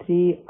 3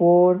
4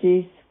6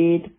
8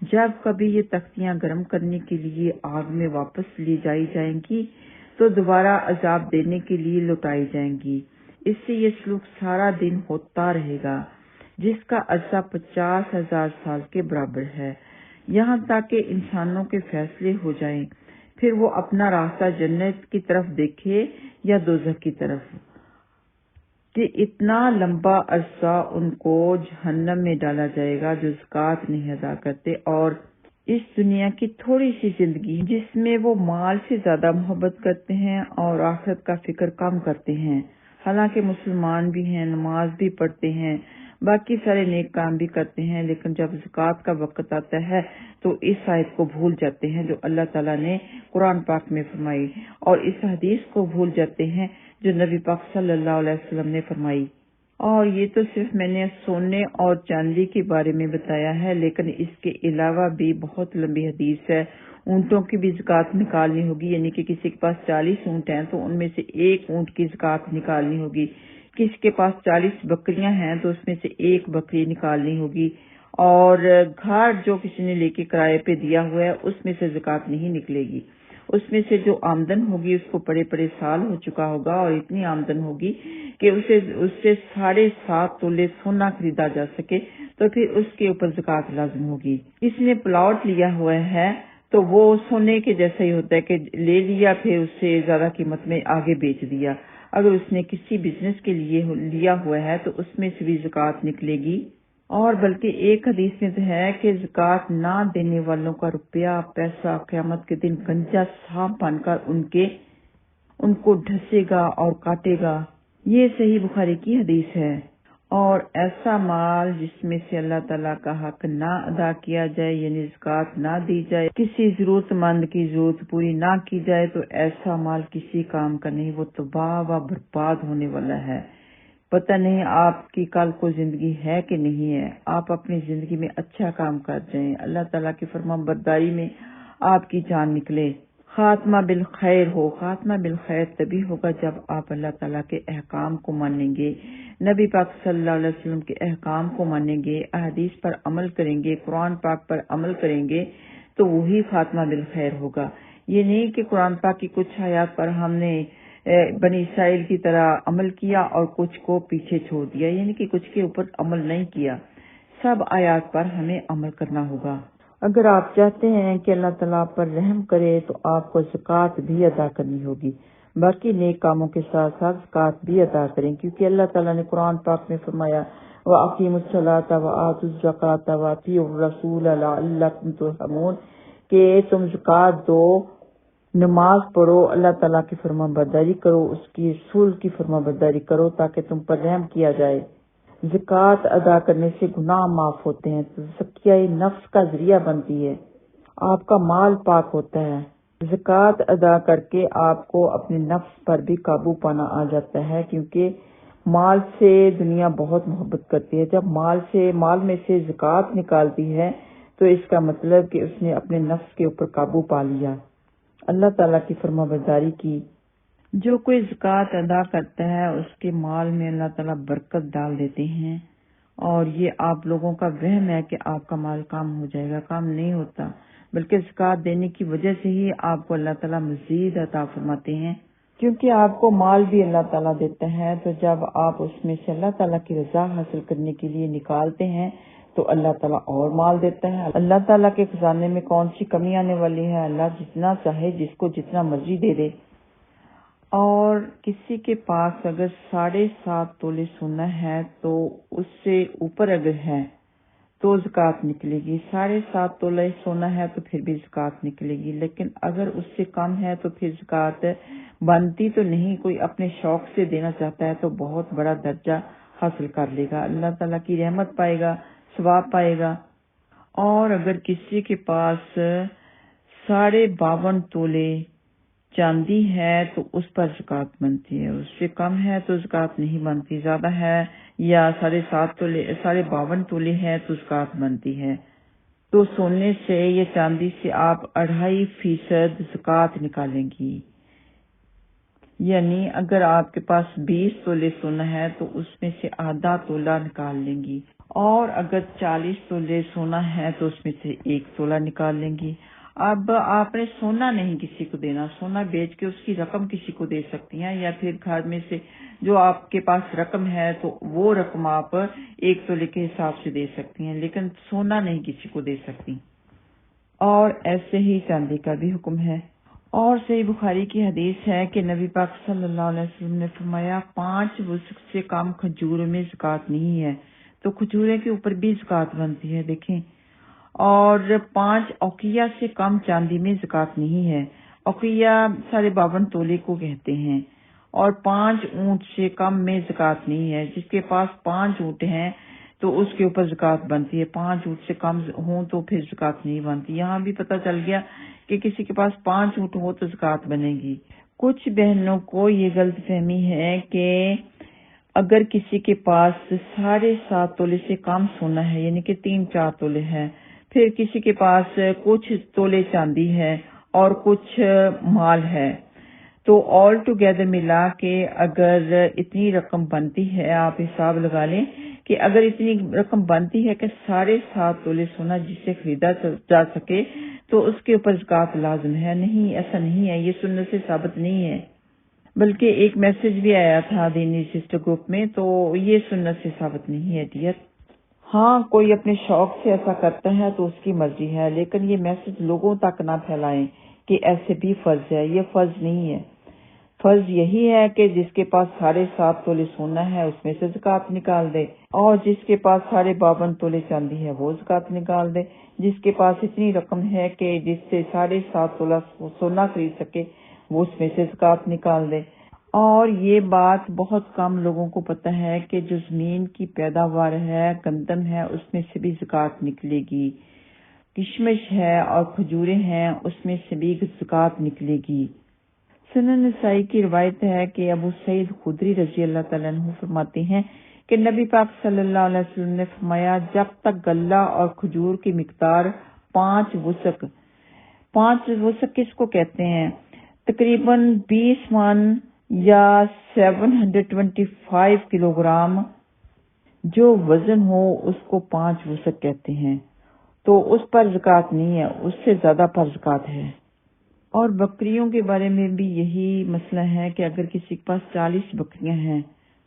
جب کبھی یہ تختیاں گرم کرنے کے لیے آگ میں واپس لی جائی جائیں گی تو دوبارہ عذاب دینے کے لیے لوٹائی جائیں گی۔ اس سے یہ سلوک سارا دن ہوتا رہے گا، جس کا عرصہ 50,000 سال کے برابر ہے، یہاں تک کہ انسانوں کے فیصلے ہو جائیں۔ پھر وہ اپنا راستہ جنت کی طرف دیکھے یا دوزخ کی طرف، کہ اتنا لمبا عرصہ ان کو جہنم میں ڈالا جائے گا جو زکوٰۃ نہیں ادا کرتے، اور اس دنیا کی تھوڑی سی زندگی جس میں وہ مال سے زیادہ محبت کرتے ہیں اور آخرت کا فکر کم کرتے ہیں، حالانکہ مسلمان بھی ہیں، نماز بھی پڑھتے ہیں، باقی سارے نیک کام بھی کرتے ہیں، لیکن جب زکوٰۃ کا وقت آتا ہے تو اس آیت کو بھول جاتے ہیں جو اللہ تعالیٰ نے قرآن پاک میں فرمائی، اور اس حدیث کو بھول جاتے ہیں جو نبی پاک صلی اللہ علیہ وسلم نے فرمائی۔ اور یہ تو صرف میں نے سونے اور چاندی کے بارے میں بتایا ہے، لیکن اس کے علاوہ بھی بہت لمبی حدیث ہے۔ اونٹوں کی بھی زکوٰۃ نکالنی ہوگی، یعنی کہ کسی کے پاس 40 اونٹ ہیں تو ان میں سے ایک اونٹ کی زکوٰۃ نکالنی ہوگی، کسی کے پاس 40 بکریاں ہیں تو اس میں سے ایک بکری نکالنی ہوگی، اور گھر جو کسی نے لے کے کرائے پہ دیا ہوا ہے اس میں سے زکوٰۃ نہیں نکلے گی۔ اس میں سے جو آمدن ہوگی اس کو بڑے سال ہو چکا ہوگا اور اتنی آمدن ہوگی کہ اس سے 7.5 تولے سونا خریدا جا سکے تو پھر اس کے اوپر زکوٰۃ لازم ہوگی۔ کسی نے پلاٹ لیا ہوا ہے تو وہ سونے کے جیسا ہی ہوتا ہے کہ لے لیا پھر اس سے زیادہ قیمت میں آگے بیچ دیا۔ اگر اس نے کسی بزنس کے لیے لیا ہوا ہے تو اس میں سے بھی زکوٰۃ نکلے گی، اور بلکہ ایک حدیث میں تو ہے کہ زکوٰۃ نہ دینے والوں کا روپیہ پیسہ قیامت کے دن گنجا سانپ بن کر ان کو ڈھسے گا اور کاٹے گا۔ یہ صحیح بخاری کی حدیث ہے۔ اور ایسا مال جس میں سے اللہ تعالیٰ کا حق نہ ادا کیا جائے، یعنی زکوٰۃ نہ دی جائے، کسی ضرورت مند کی ضرورت پوری نہ کی جائے، تو ایسا مال کسی کام کا نہیں، وہ تباہ و برباد ہونے والا ہے۔ پتہ نہیں آپ کی کل کو زندگی ہے کہ نہیں ہے، آپ اپنی زندگی میں اچھا کام کر جائیں، اللہ تعالیٰ کی فرمان برداری میں آپ کی جان نکلے، خاتمہ بالخیر ہو۔ خاتمہ بالخیر تبھی ہوگا جب آپ اللہ تعالیٰ کے احکام کو مانیں گے، نبی پاک صلی اللہ علیہ وسلم کے احکام کو مانیں گے، احادیث پر عمل کریں گے، قرآن پاک پر عمل کریں گے، تو وہی خاتمہ بالخیر ہوگا۔ یہ نہیں کہ قرآن پاک کی کچھ آیات پر ہم نے بنی اسرائیل کی طرح عمل کیا اور کچھ کو پیچھے چھوڑ دیا، یعنی کہ کچھ کے اوپر عمل نہیں کیا، سب آیات پر ہمیں عمل کرنا ہوگا۔ اگر آپ چاہتے ہیں کہ اللہ تعالیٰ پر رحم کرے تو آپ کو زکوٰۃ بھی ادا کرنی ہوگی، باقی نیک کاموں کے ساتھ ساتھ زکوٰۃ بھی ادا کریں، کیونکہ اللہ تعالیٰ نے قرآن پاک میں فرمایا وَأَقِیمُوا الصَّلَاةَ وَآتُوا الزَّکَاةَ وَأَطِیعُوا الرَّسُولَ لَعَلَّکُمْ تُرْحَمُونَ، کہ تم زکوٰۃ دو، نماز پڑھو، اللہ تعالیٰ کی فرما برداری کرو، اس کی رسول کی فرما برداری کرو تاکہ تم پر رحم کیا جائے۔ زکوٰۃ ادا کرنے سے گناہ معاف ہوتے ہیں، تو تزکیہ نفس کا ذریعہ بنتی ہے، آپ کا مال پاک ہوتا ہے۔ زکوٰۃ ادا کر کے آپ کو اپنے نفس پر بھی قابو پانا آ جاتا ہے، کیونکہ مال سے دنیا بہت محبت کرتی ہے۔ جب مال میں سے زکوٰۃ نکالتی ہے تو اس کا مطلب کہ اس نے اپنے نفس کے اوپر قابو پا لیا، اللہ تعالیٰ کی فرما برداری کی۔ جو کوئی زکوٰۃ ادا کرتا ہے اس کے مال میں اللہ تعالیٰ برکت ڈال دیتے ہیں، اور یہ آپ لوگوں کا وہم ہے کہ آپ کا مال کام ہو جائے گا، کام نہیں ہوتا، بلکہ زکوٰۃ دینے کی وجہ سے ہی آپ کو اللہ تعالیٰ مزید عطا فرماتے ہیں، کیونکہ آپ کو مال بھی اللہ تعالیٰ دیتا ہے۔ تو جب آپ اس میں سے اللہ تعالیٰ کی رضا حاصل کرنے کے لیے نکالتے ہیں تو اللہ تعالیٰ اور مال دیتا ہے۔ اللہ تعالیٰ کے خزانے میں کون سی کمی آنے والی ہے؟ اللہ جتنا چاہے جس کو جتنا مرضی دے دے۔ اور کسی کے پاس اگر 7.5 تولے سونا ہے تو اس سے اوپر اگر ہے تو زکوٰۃ نکلے گی، 7.5 تولے سونا ہے تو پھر بھی زکوٰۃ نکلے گی، لیکن اگر اس سے کم ہے تو پھر زکوٰۃ بنتی تو نہیں۔ کوئی اپنے شوق سے دینا چاہتا ہے تو بہت بڑا درجہ حاصل کر لے گا، اللہ تعالیٰ کی رحمت پائے گا، ثواب پائے گا۔ اور اگر کسی کے پاس 52.5 تولے چاندی ہے تو اس پر زکوٰۃ بنتی ہے، اس سے کم ہے تو زکوٰۃ نہیں بنتی، زیادہ ہے یا 52.5 تولے ہے تو زکوٰۃ بنتی ہے۔ تو سونے سے یا چاندی سے آپ 2.5% زکوٰۃ نکالیں گی، یعنی اگر آپ کے پاس 20 تولے سونا ہے تو اس میں سے آدھا تولہ نکال لیں گی، اور اگر 40 تولے سونا ہے تو اس میں سے 1 تولہ نکال لیں گی۔ اب آپ نے سونا نہیں کسی کو دینا، سونا بیچ کے اس کی رقم کسی کو دے سکتی ہیں، یا پھر گھر میں سے جو آپ کے پاس رقم ہے تو وہ رقم آپ 1 تولے کے حساب سے دے سکتی ہیں، لیکن سونا نہیں کسی کو دے سکتی۔ اور ایسے ہی چاندی کا بھی حکم ہے۔ اور صحیح بخاری کی حدیث ہے کہ نبی پاک صلی اللہ علیہ وسلم نے فرمایا 5 وسق سے کم کھجوروں میں زکوٰۃ نہیں ہے، تو کھجورے کے اوپر بھی زکوٰۃ بنتی ہے، دیکھیں۔ اور 5 اوقیہ سے کم چاندی میں زکوٰۃ نہیں ہے، اوقیہ 52.5 تولے کو کہتے ہیں۔ اور 5 اونٹ سے کم میں زکوٰۃ نہیں ہے، جس کے پاس 5 اونٹ ہیں تو اس کے اوپر زکوٰۃ بنتی ہے، 5 اونٹ سے کم ہوں تو پھر زکوٰۃ نہیں بنتی۔ یہاں بھی پتہ چل گیا کہ کسی کے پاس 5 اونٹ ہو تو زکوٰۃ بنے گی۔ کچھ بہنوں کو یہ غلط فہمی ہے کہ اگر کسی کے پاس 7.5 تولے سے کم سونا ہے، یعنی کہ 3-4 تولے ہے، پھر کسی کے پاس کچھ تولے چاندی ہے اور کچھ مال ہے، تو آل ٹوگیدر ملا کے اگر اتنی رقم بنتی ہے، آپ حساب لگا لیں کہ اگر اتنی رقم بنتی ہے کہ 7.5 تولے سونا جس سے خریدا جا سکے تو اس کے اوپر زکوٰۃ لازم ہے۔ نہیں، ایسا نہیں ہے، یہ سنت سے ثابت نہیں ہے، بلکہ ایک میسج بھی آیا تھا دینی سسٹر گروپ میں، تو یہ سنت سے ثابت نہیں ہے ڈیئر۔ ہاں، کوئی اپنے شوق سے ایسا کرتا ہے تو اس کی مرضی ہے، لیکن یہ میسج لوگوں تک نہ پھیلائیں کہ ایسے بھی فرض ہے، یہ فرض نہیں ہے۔ فرض یہی ہے کہ جس کے پاس 7.5 تولے سونا ہے اس میں سے زکوٰۃ نکال دے، اور جس کے پاس 52.5 تولے چاندی ہے وہ زکوٰۃ نکال دے۔ جس کے پاس اتنی رقم ہے کہ جس سے 7.5 تولہ سونا خرید سکے وہ اس میں سے زکوٰۃ نکال دے۔ اور یہ بات بہت کم لوگوں کو پتہ ہے کہ جو زمین کی پیداوار ہے، گندم ہے، اس میں سے بھی زکوٰۃ نکلے گی، کشمش ہے اور کھجورے ہیں اس میں سے بھی زکوٰۃ نکلے گی۔ سنن نسائی کی روایت ہے کہ ابو سعید خدری رضی اللہ تعالیٰ عنہ فرماتے ہیں کہ نبی پاک صلی اللہ علیہ وسلم نے فرمایا جب تک غلہ اور کھجور کی مقدار 5 وسق، 5 وسق کس کو کہتے ہیں؟ تقریباً 20 من یا 725 کلو گرام جو وزن ہو اس کو 5 وسق کہتے ہیں، تو اس پر زکوٰۃ نہیں ہے، اس سے زیادہ پر زکوٰۃ ہے۔ اور بکریوں کے بارے میں بھی یہی مسئلہ ہے کہ اگر کسی کے پاس 40 بکریاں ہیں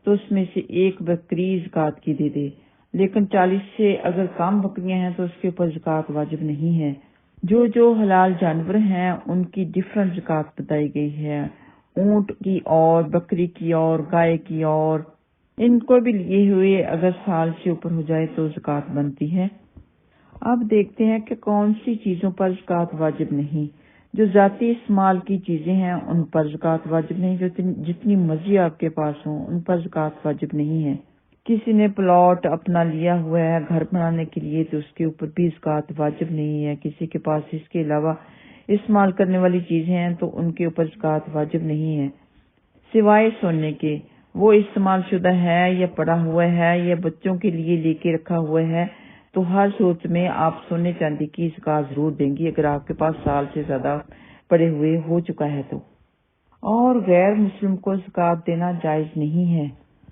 تو اس میں سے 1 بکری زکوٰۃ کی دے دے، لیکن 40 سے اگر کم بکریاں ہیں تو اس کے اوپر زکوٰۃ واجب نہیں ہے۔ جو حلال جانور ہیں ان کی ڈیفرنٹ زکوٰۃ بتائی گئی ہے، اونٹ کی اور بکری کی اور گائے کی، اور ان کو بھی لیے ہوئے اگر سال سے اوپر ہو جائے تو زکوٰۃ بنتی ہے۔ اب دیکھتے ہیں کہ کون سی چیزوں پر زکوٰۃ واجب نہیں۔ جو ذاتی استعمال کی چیزیں ہیں ان پر زکوٰۃ واجب نہیں، جو جتنی مرضی آپ کے پاس ہوں ان پر زکوٰۃ واجب نہیں ہے۔ کسی نے پلاٹ اپنا لیا ہوا ہے گھر بنانے کے لیے تو اس کے اوپر بھی زکوٰۃ واجب نہیں ہے۔ کسی کے پاس اس کے علاوہ استعمال کرنے والی چیزیں ہیں تو ان کے اوپر زکوٰۃ واجب نہیں ہے، سوائے سونے کے۔ وہ استعمال شدہ ہے یا پڑا ہوا ہے یا بچوں کے لیے لے کے رکھا ہوا ہے تو ہر صورت میں آپ سونے چاندی کی زکوٰۃ ضرور دیں گی اگر آپ کے پاس سال سے زیادہ پڑے ہوئے ہو چکا ہے تو۔ اور غیر مسلم کو زکوٰۃ دینا جائز نہیں ہے،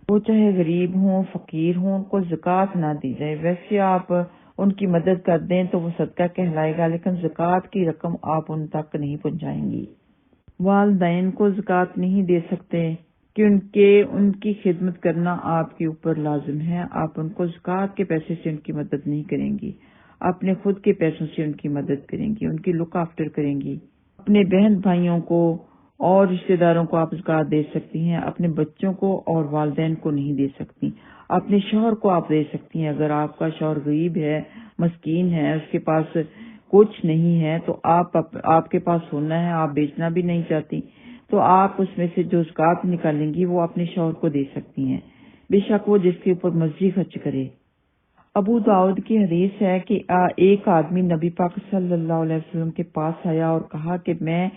وہ چاہے غریب ہوں فقیر ہوں، ان کو زکوٰۃ نہ دی جائے۔ ویسے آپ ان کی مدد کر دیں تو وہ صدقہ کہلائے گا، لیکن زکوٰۃ کی رقم آپ ان تک نہیں پہنچائیں گی۔ والدین کو زکوٰۃ نہیں دے سکتے کیونکہ ان کی خدمت کرنا آپ کے اوپر لازم ہے، آپ ان کو زکوٰۃ کے پیسے سے ان کی مدد نہیں کریں گی، اپنے خود کے پیسوں سے ان کی مدد کریں گی، ان کی لک آفٹر کریں گی۔ اپنے بہن بھائیوں کو اور رشتہ داروں کو آپ زکوٰۃ دے سکتی ہیں، اپنے بچوں کو اور والدین کو نہیں دے سکتی۔ اپنے شوہر کو آپ دے سکتی ہیں، اگر آپ کا شوہر غریب ہے، مسکین ہے، اس کے پاس کچھ نہیں ہے تو آپ کے پاس سونا ہے، آپ بیچنا بھی نہیں چاہتی تو آپ اس میں سے جو زکوٰۃ نکالیں گی وہ اپنے شوہر کو دے سکتی ہیں، بے شک وہ جس کے اوپر مرضی خرچ کرے۔ ابو داؤد کی حدیث ہے کہ ایک آدمی نبی پاک صلی اللہ علیہ وسلم کے پاس آیا اور کہا کہ میں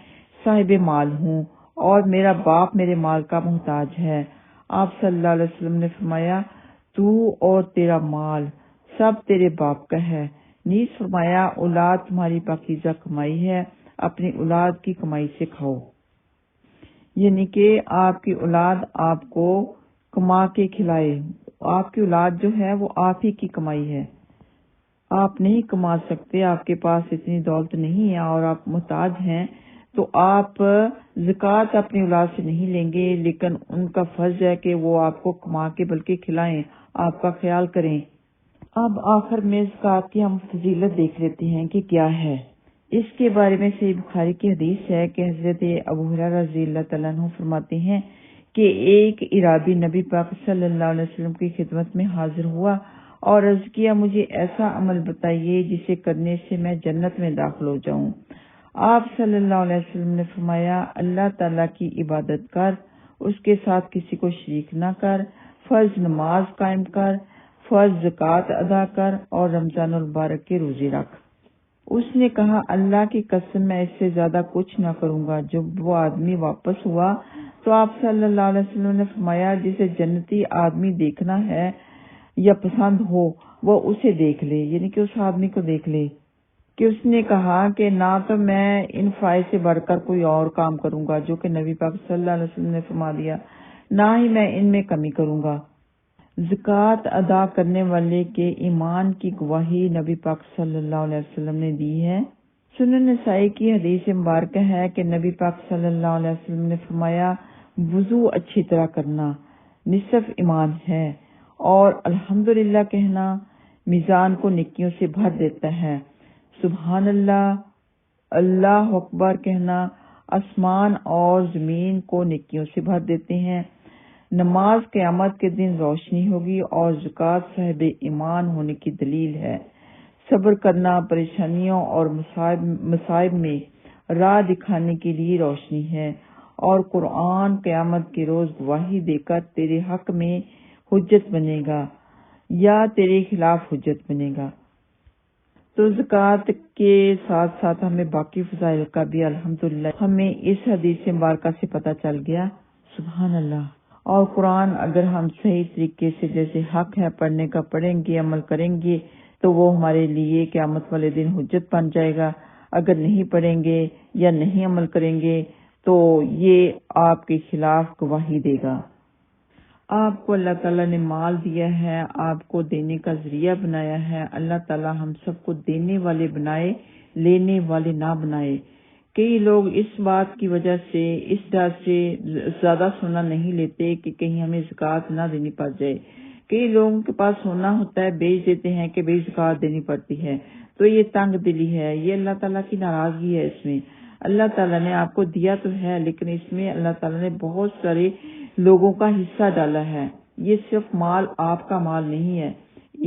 صاحب مال ہوں اور میرا باپ میرے مال کا محتاج ہے۔ آپ صلی اللہ علیہ وسلم نے فرمایا تو اور تیرا مال سب تیرے باپ کا ہے، نیز فرمایا اولاد تمہاری پاکیزہ کمائی ہے، اپنی اولاد کی کمائی سے کھاؤ، یعنی کہ آپ کی اولاد آپ کو کما کے کھلائے، آپ کی اولاد جو ہے وہ آپ ہی کی کمائی ہے، آپ نہیں کما سکتے، آپ کے پاس اتنی دولت نہیں ہے اور آپ محتاج ہیں، تو آپ زکوٰۃ اپنی اولاد سے نہیں لیں گے، لیکن ان کا فرض ہے کہ وہ آپ کو کما کے بلکہ کھلائیں، آپ کا خیال کریں۔ اب آخر میں زکوٰۃ کی ہم فضیلت دیکھ لیتے ہیں کہ کیا ہے۔ اس کے بارے میں صحیح بخاری کی حدیث ہے کہ حضرت ابو ہریرہ رضی اللہ تعالیٰ عنہ فرماتے ہیں کہ ایک اعرابی نبی پاک صلی اللہ علیہ وسلم کی خدمت میں حاضر ہوا اور عرض کیا، مجھے ایسا عمل بتائیے جسے کرنے سے میں جنت میں داخل ہو جاؤں۔ آپ صلی اللہ علیہ وسلم نے فرمایا، اللہ تعالیٰ کی عبادت کر، اس کے ساتھ کسی کو شریک نہ کر، فرض نماز قائم کر، فرض زکوٰۃ ادا کر اور رمضان المبارک کے روزے رکھ۔ اس نے کہا، اللہ کی قسم میں اس سے زیادہ کچھ نہ کروں گا۔ جب وہ آدمی واپس ہوا تو آپ صلی اللہ علیہ وسلم نے فرمایا، جسے جنتی آدمی دیکھنا ہے یا پسند ہو وہ اسے دیکھ لے، یعنی کہ اس آدمی کو دیکھ لے۔ کہ اس نے کہا کہ نہ تو میں ان فرائض سے بڑھ کر کوئی اور کام کروں گا جو کہ نبی پاک صلی اللہ علیہ وسلم نے فرما دیا، نہ ہی میں ان میں کمی کروں گا۔ زکوٰۃ ادا کرنے والے کے ایمان کی گواہی نبی پاک صلی اللہ علیہ وسلم نے دی ہے۔ سنن نسائی کی حدیث مبارکہ ہے کہ نبی پاک صلی اللہ علیہ وسلم نے فرمایا، وضو اچھی طرح کرنا نصف ایمان ہے، اور الحمدللہ کہنا میزان کو نیکیوں سے بھر دیتا ہے۔ سبحان اللہ، اللہ اکبر کہنا آسمان اور زمین کو نیکیوں سے بھر دیتے ہیں۔ نماز قیامت کے دن روشنی ہوگی اور زکوٰۃ صاحب ایمان ہونے کی دلیل ہے۔ صبر کرنا پریشانیوں اور مصائب میں راہ دکھانے کے لیے روشنی ہے، اور قرآن قیامت کے روز گواہی دے کر تیرے حق میں حجت بنے گا یا تیرے خلاف حجت بنے گا۔ تو زکوٰۃ کے ساتھ ساتھ ہمیں باقی فضائل کا بھی الحمدللہ ہمیں اس حدیث مبارکہ سے پتہ چل گیا۔ سبحان اللہ۔ اور قرآن اگر ہم صحیح طریقے سے جیسے حق ہے پڑھنے کا پڑھیں گے، عمل کریں گے، تو وہ ہمارے لیے قیامت والے دن حجت بن جائے گا۔ اگر نہیں پڑھیں گے یا نہیں عمل کریں گے تو یہ آپ کے خلاف گواہی دے گا۔ آپ کو اللہ تعالیٰ نے مال دیا ہے، آپ کو دینے کا ذریعہ بنایا ہے۔ اللہ تعالیٰ ہم سب کو دینے والے بنائے، لینے والے نہ بنائے۔ کئی لوگ اس بات کی وجہ سے اس ڈر سے زیادہ سونا نہیں لیتے کہ کہیں ہمیں زکوٰۃ نہ دینی پڑ جائے۔ کئی لوگوں کے پاس سونا ہوتا ہے، بیچ دیتے ہیں کہ بھئی زکوٰۃ دینی پڑتی ہے، تو یہ تنگ دلی ہے، یہ اللہ تعالیٰ کی ناراضگی ہے۔ اس میں اللہ تعالیٰ نے آپ کو دیا تو ہے، لیکن اس میں اللہ تعالیٰ نے بہت سارے لوگوں کا حصہ ڈالا ہے۔ یہ صرف مال آپ کا مال نہیں ہے،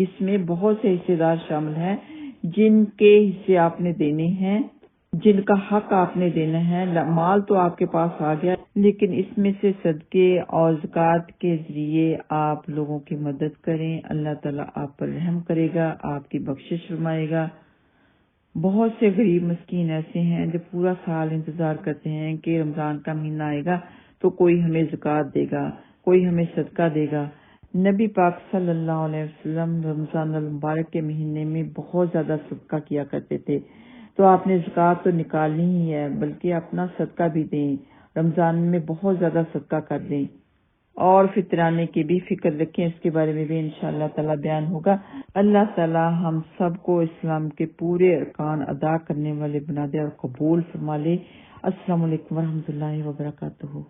اس میں بہت سے حصے دار شامل ہیں جن کے حصے آپ نے دینے ہیں، جن کا حق آپ نے دینا ہے۔ مال تو آپ کے پاس آ گیا، لیکن اس میں سے صدقے اور زکوٰۃ کے ذریعے آپ لوگوں کی مدد کریں، اللہ تعالیٰ آپ پر رحم کرے گا، آپ کی بخشش فرمائے گا۔ بہت سے غریب مسکین ایسے ہیں جو پورا سال انتظار کرتے ہیں کہ رمضان کا مہینہ آئے گا تو کوئی ہمیں زکوٰۃ دے گا، کوئی ہمیں صدقہ دے گا۔ نبی پاک صلی اللہ علیہ وسلم رمضان المبارک کے مہینے میں بہت زیادہ صدقہ کیا کرتے تھے، تو آپ نے زکوٰۃ تو نکالنی ہی ہے، بلکہ اپنا صدقہ بھی دیں، رمضان میں بہت زیادہ صدقہ کر دیں، اور فطرانے کی بھی فکر رکھیں، اس کے بارے میں بھی انشاءاللہ تعالی بیان ہوگا۔ اللہ تعالی ہم سب کو اسلام کے پورے ارکان ادا کرنے والے بنا دے اور قبول فرما لے۔ السلام علیکم ورحمۃ اللہ وبرکاتہ۔